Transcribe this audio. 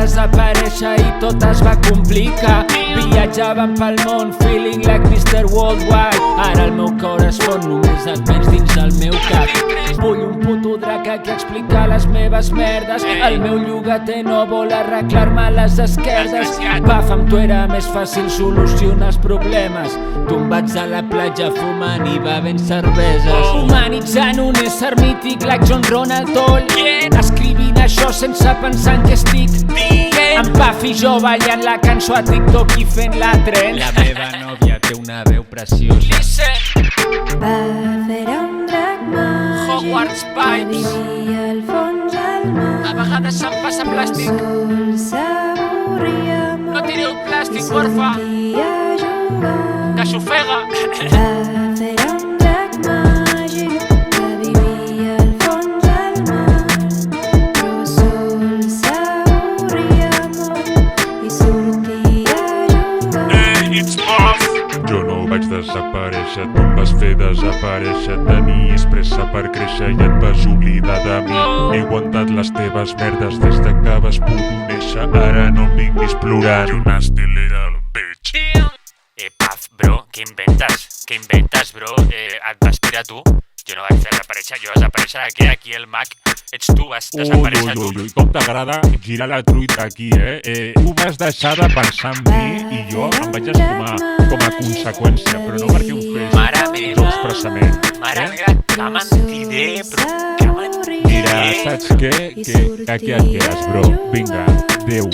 desaparèixer i tot es va complicar. Viatjàvem pel món, feeling like Mr. Worldwide. Ara el meu cor es fon, només et vens dins el meu cap. Vull un puto drac aquí a explicar les meves merdes. El meu llogater no vol arreglar-me les esquerdes. Paf, amb tu era més fàcil solucionar els problemes. Tombats a la platja fumant i bevent cerveses. Humanitzant un ésser mític like John Ronald Toll. Escrivint això sense pensar en què estic. En Paf i jo ballant la cançó a TikTok i fent la tren. La meva nòvia té una veu preciosa. Paf era un drac màgic Hogwarts Pipes. que vivia al fons del mar. A vegades se'm passa plàstic. Sol s'avorria molt. No tireu plàstic, porfa. Sortia a jugar. Que s'ofega. Paf era un drac màgic que vivia al fons del mar. Però Sol s'avorria molt i sortia a jugar. Jo no vaig desaparèixer, tu em vas fer desaparèixer. Tenies pressa per créixer i et vas oblidar de mi. He aguantat les teves merdes des de que vas poder néixer. Ara no em vinguis plorant. You nasty little bitch. Paf, bro, què inventes? Què inventes, bro? Et vas pirar tu? Jo no vaig desaparèixer, jo vaig desaparèixer aquí, aquí el mag. Ets tu, vas desaparèixer tu. Ui, com t'agrada girar la truita aquí, Tu vas deixar de pensar en mi i jo em vaig esfumar com a conseqüència, però no perquè ho fes Mare meva. expressament. Mare meva, que mentider, bro, que mentider. Mira, saps què? Que aquí et quedes, bro. Vinga, adeu.